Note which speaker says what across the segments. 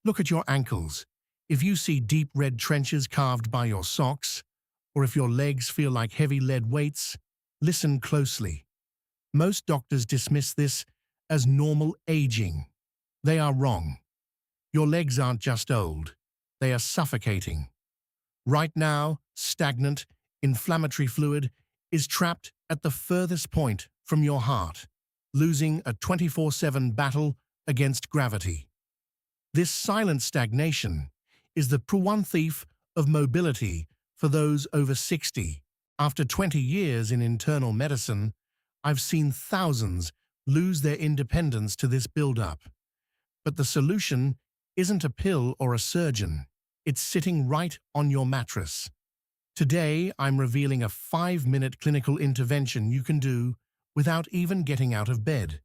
Speaker 1: Look at your ankles. If you see deep red trenches carved by your socks, or if your legs feel like heavy lead weights, listen closely. Most doctors dismiss this as normal aging. They are wrong. Your legs aren't just old, they are suffocating. Right now, stagnant, inflammatory fluid is trapped at the furthest point from your heart, losing a 24/7 battle against gravity. This silent stagnation is the one thief of mobility for those over 60. After 20 years in internal medicine, I've seen thousands lose their independence to this build-up. But the solution isn't a pill or a surgeon. It's sitting right on your mattress. Today, I'm revealing a 5-minute clinical intervention you can do without even getting out of bed.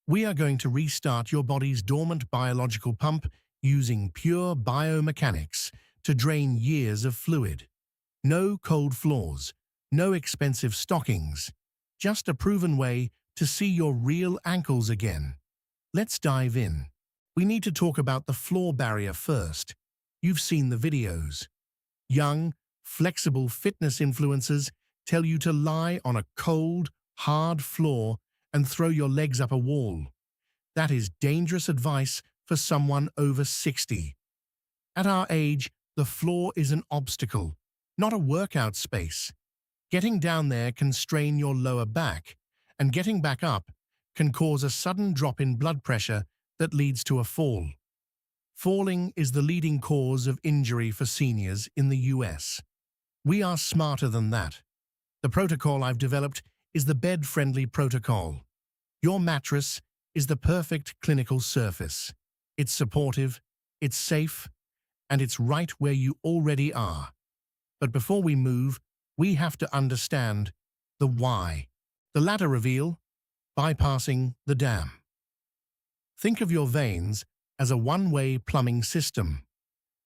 Speaker 1: We are going to restart your body's dormant biological pump using pure biomechanics to drain years of fluid. No cold floors, no expensive stockings, just a proven way to see your real ankles again. Let's dive in. We need to talk about the floor barrier first. You've seen the videos. Young, flexible fitness influencers tell you to lie on a cold, hard floor and throw your legs up a wall. That is dangerous advice for someone over 60. At our age, the floor is an obstacle, not a workout space. Getting down there can strain your lower back, and getting back up can cause a sudden drop in blood pressure that leads to a fall. Falling is the leading cause of injury for seniors in the US. We are smarter than that. The protocol I've developed is the bed-friendly protocol. Your mattress is the perfect clinical surface. It's supportive, it's safe, and it's right where you already are. But before we move, we have to understand the why. The latter reveal, bypassing the dam. Think of your veins as a one-way plumbing system.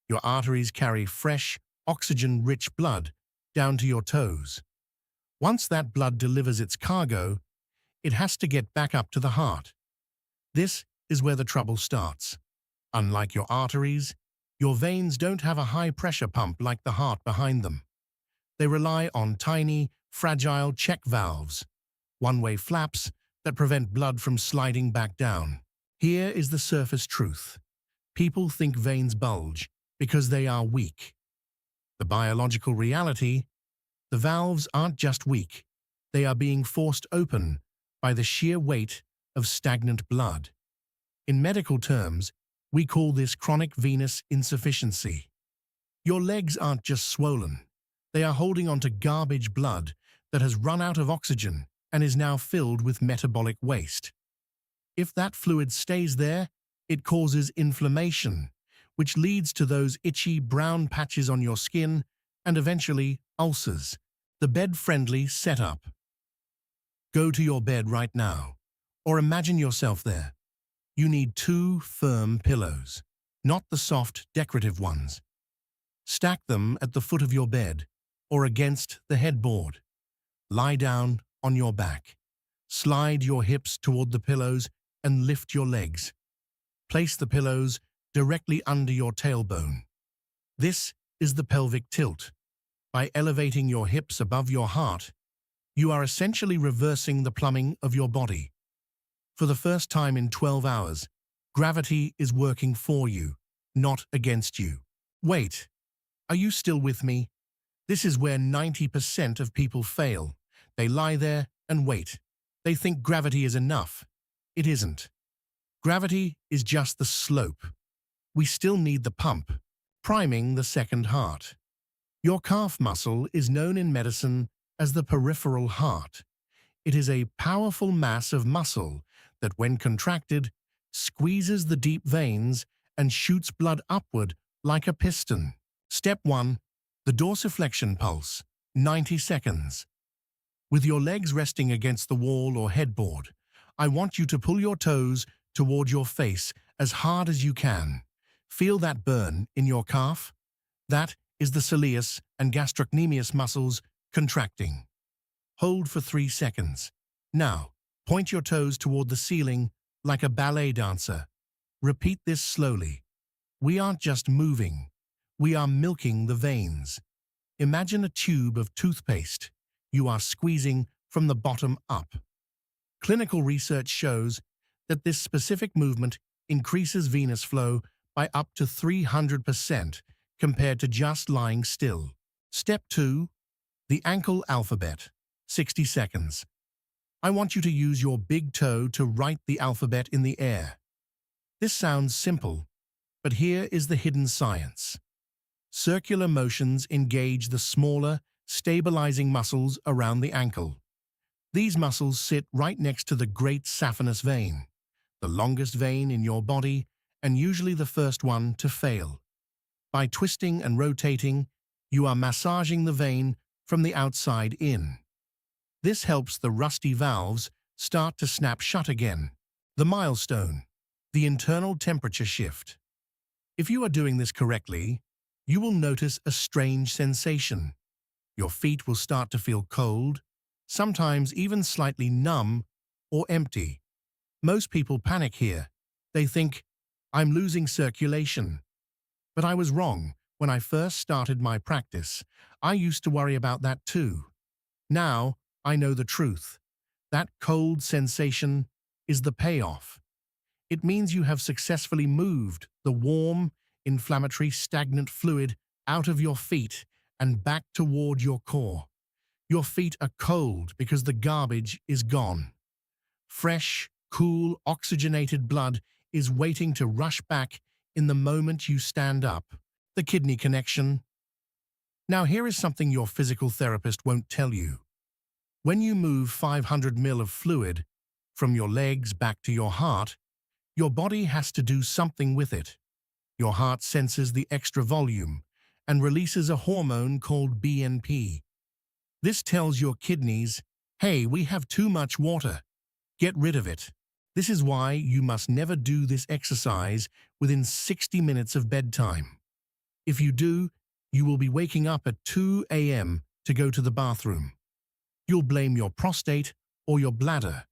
Speaker 1: Your arteries carry fresh, oxygen-rich blood down to your toes. Once that blood delivers its cargo, it has to get back up to the heart. This is where the trouble starts. Unlike your arteries, your veins don't have a high-pressure pump like the heart behind them. They rely on tiny, fragile check valves, one-way flaps that prevent blood from sliding back down. Here is the surface truth. People think veins bulge because they are weak. The biological reality, the valves aren't just weak. They are being forced open by the sheer weight of stagnant blood. In medical terms, we call this chronic venous insufficiency. Your legs aren't just swollen. They are holding onto garbage blood that has run out of oxygen and is now filled with metabolic waste. If that fluid stays there, it causes inflammation, which leads to those itchy brown patches on your skin and eventually ulcers. The bed-friendly setup. Go to your bed right now, or imagine yourself there. You need 2 firm pillows, not the soft, decorative ones. Stack them at the foot of your bed or against the headboard. Lie down on your back. Slide your hips toward the pillows and lift your legs. Place the pillows directly under your tailbone. This is the pelvic tilt. By elevating your hips above your heart, you are essentially reversing the plumbing of your body. For the first time in 12 hours, gravity is working for you, not against you. Wait, are you still with me? This is where 90% of people fail. They lie there and wait. They think gravity is enough. It isn't. Gravity is just the slope. We still need the pump, priming the second heart. Your calf muscle is known in medicine as the peripheral heart. It is a powerful mass of muscle that, when contracted, squeezes the deep veins and shoots blood upward like a piston. Step 1. The dorsiflexion pulse, 90 seconds. With your legs resting against the wall or headboard, I want you to pull your toes toward your face as hard as you can. Feel that burn in your calf? That is the soleus and gastrocnemius muscles contracting. Hold for 3 seconds. Now, point your toes toward the ceiling like a ballet dancer. Repeat this slowly. We aren't just moving. We are milking the veins. Imagine a tube of toothpaste. You are squeezing from the bottom up. Clinical research shows that this specific movement increases venous flow by up to 300% compared to just lying still. Step 2. The ankle alphabet. 60 seconds. I want you to use your big toe to write the alphabet in the air. This sounds simple, but here is the hidden science. Circular motions engage the smaller, stabilizing muscles around the ankle. These muscles sit right next to the great saphenous vein, the longest vein in your body and usually the first one to fail. By twisting and rotating, you are massaging the vein from the outside in. This helps the rusty valves start to snap shut again. The milestone, the internal temperature shift. If you are doing this correctly, you will notice a strange sensation. Your feet will start to feel cold, sometimes even slightly numb or empty. Most people panic here. They think, I'm losing circulation. But I was wrong. When I first started my practice, I used to worry about that too. Now, I know the truth. That cold sensation is the payoff. It means you have successfully moved the warm, inflammatory, stagnant fluid out of your feet and back toward your core. Your feet are cold because the garbage is gone. Fresh, cool, oxygenated blood is waiting to rush back in the moment you stand up. The kidney connection. Now here is something your physical therapist won't tell you. When you move 500 ml of fluid from your legs back to your heart, your body has to do something with it. Your heart senses the extra volume and releases a hormone called BNP. This tells your kidneys, hey, we have too much water. Get rid of it. This is why you must never do this exercise within 60 minutes of bedtime. If you do, you will be waking up at 2 a.m. to go to the bathroom. You'll blame your prostate or your bladder,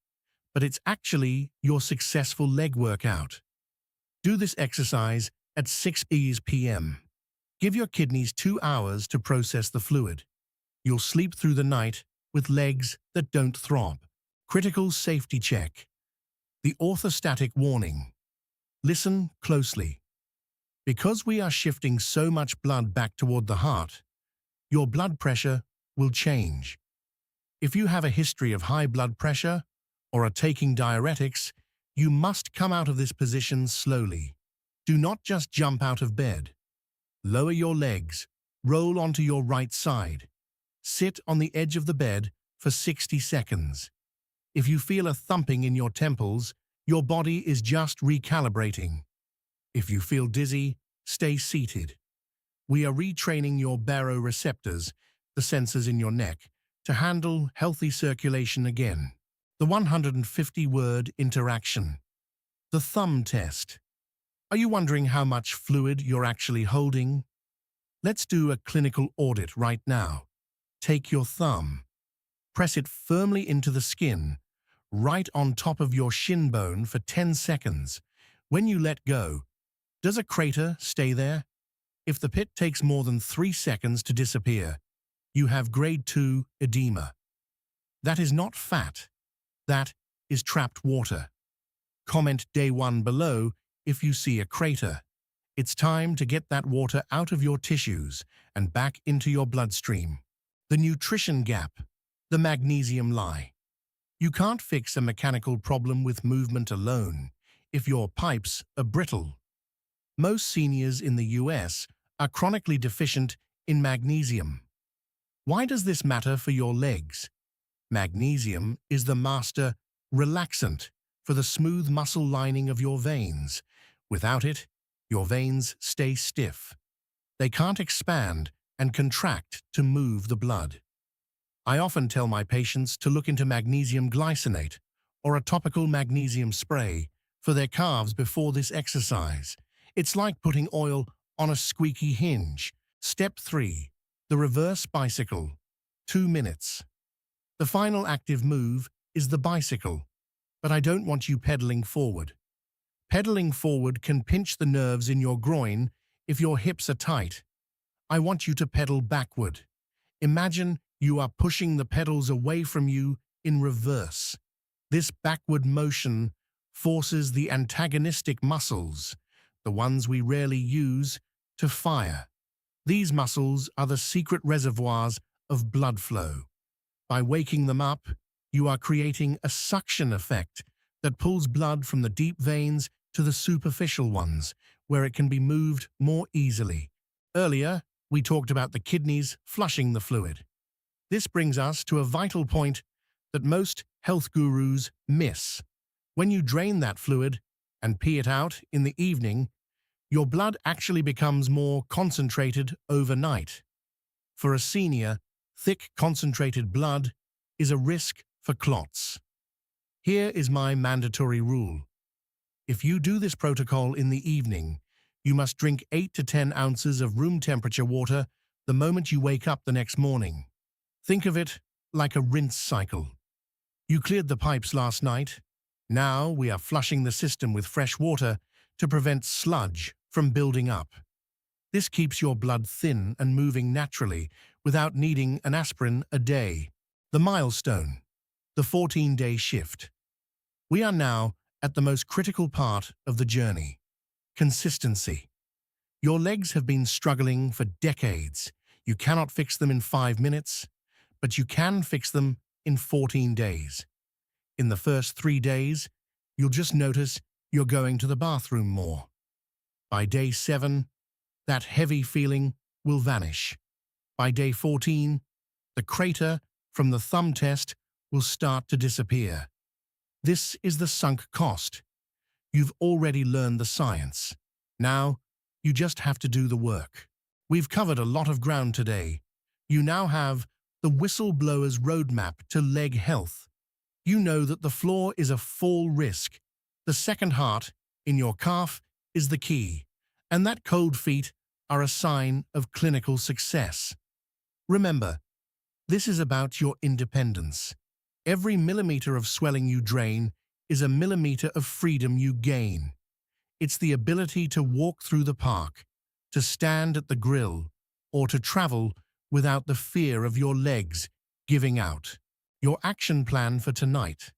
Speaker 1: but it's actually your successful leg workout. Do this exercise at 6 p.m. Give your kidneys 2 hours to process the fluid. You'll sleep through the night with legs that don't throb. Critical safety check. The orthostatic warning. Listen closely. Because we are shifting so much blood back toward the heart, your blood pressure will change. If you have a history of high blood pressure or are taking diuretics, you must come out of this position slowly. Do not just jump out of bed. Lower your legs, roll onto your right side. Sit on the edge of the bed for 60 seconds. If you feel a thumping in your temples, your body is just recalibrating. If you feel dizzy, stay seated. We are retraining your baroreceptors, the sensors in your neck, to handle healthy circulation again. The 150-word interaction. The thumb test. Are you wondering how much fluid you're actually holding? Let's do a clinical audit right now. Take your thumb. Press it firmly into the skin, right on top of your shin bone for 10 seconds. When you let go, does a crater stay there? If the pit takes more than 3 seconds to disappear, you have grade 2 edema. That is not fat. That is trapped water. Comment day 1 below if you see a crater. It's time to get that water out of your tissues and back into your bloodstream. The nutrition gap. The magnesium lie. You can't fix a mechanical problem with movement alone if your pipes are brittle. Most seniors in the US are chronically deficient in magnesium. Why does this matter for your legs? Magnesium is the master relaxant for the smooth muscle lining of your veins. Without it, your veins stay stiff. They can't expand and contract to move the blood. I often tell my patients to look into magnesium glycinate or a topical magnesium spray for their calves before this exercise. It's like putting oil on a squeaky hinge. Step 3. The reverse bicycle. 2 minutes. The final active move is the bicycle, but I don't want you pedaling forward. Pedaling forward can pinch the nerves in your groin if your hips are tight. I want you to pedal backward. Imagine you are pushing the pedals away from you in reverse. This backward motion forces the antagonistic muscles, the ones we rarely use, to fire. These muscles are the secret reservoirs of blood flow. By waking them up, you are creating a suction effect that pulls blood from the deep veins to the superficial ones, where it can be moved more easily. Earlier, we talked about the kidneys flushing the fluid. This brings us to a vital point that most health gurus miss. When you drain that fluid and pee it out in the evening, your blood actually becomes more concentrated overnight. For a senior, thick, concentrated blood is a risk for clots. Here is my mandatory rule. If you do this protocol in the evening, you must drink 8 to 10 ounces of room temperature water the moment you wake up the next morning. Think of it like a rinse cycle. You cleared the pipes last night. Now we are flushing the system with fresh water to prevent sludge from building up. This keeps your blood thin and moving naturally without needing an aspirin a day. The milestone, the 14-day shift. We are now at the most critical part of the journey. Consistency. Your legs have been struggling for decades. You cannot fix them in 5 minutes, but you can fix them in 14 days. In the first 3 days, you'll just notice you're going to the bathroom more. By day 7, that heavy feeling will vanish. By day 14, the crater from the thumb test will start to disappear. This is the sunk cost. You've already learned the science. Now, you just have to do the work. We've covered a lot of ground today. You now have the whistleblower's roadmap to leg health. You know that the floor is a fall risk. The second heart in your calf is the key, and that cold feet are a sign of clinical success. Remember, this is about your independence. Every millimeter of swelling you drain is a millimeter of freedom you gain. It's the ability to walk through the park, to stand at the grill, or to travel without the fear of your legs giving out. Your action plan for tonight.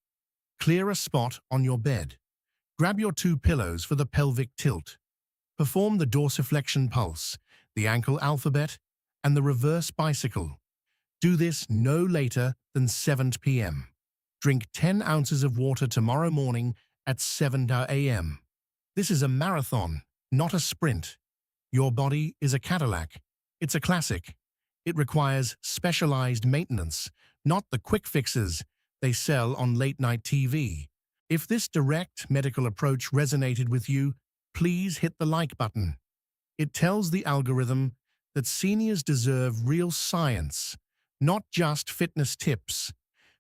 Speaker 1: Clear a spot on your bed. Grab your 2 pillows for the pelvic tilt. Perform the dorsiflexion pulse, the ankle alphabet, and the reverse bicycle. Do this no later than 7 p.m. Drink 10 ounces of water tomorrow morning at 7 a.m. This is a marathon, not a sprint. Your body is a Cadillac. It's a classic. It requires specialized maintenance, not the quick fixes they sell on late-night TV. If this direct medical approach resonated with you, please hit the like button. It tells the algorithm that seniors deserve real science, not just fitness tips.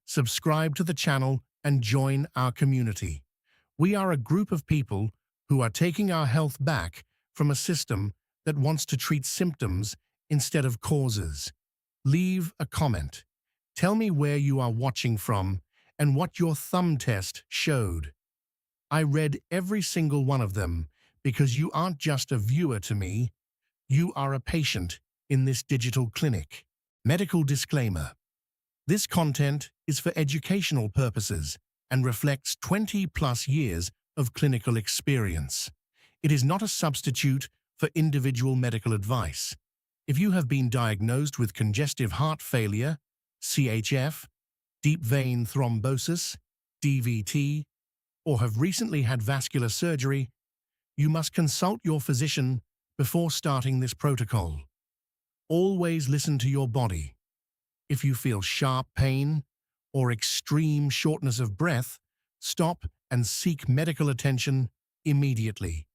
Speaker 1: Subscribe to the channel and join our community. We are a group of people who are taking our health back from a system that wants to treat symptoms instead of causes. Leave a comment. Tell me where you are watching from and what your thumb test showed. I read every single one of them because you aren't just a viewer to me, you are a patient in this digital clinic. Medical disclaimer. This content is for educational purposes and reflects 20+ years of clinical experience. It is not a substitute for individual medical advice. If you have been diagnosed with congestive heart failure, CHF, deep vein thrombosis, DVT, or have recently had vascular surgery, you must consult your physician before starting this protocol. Always listen to your body. If you feel sharp pain or extreme shortness of breath, stop and seek medical attention immediately.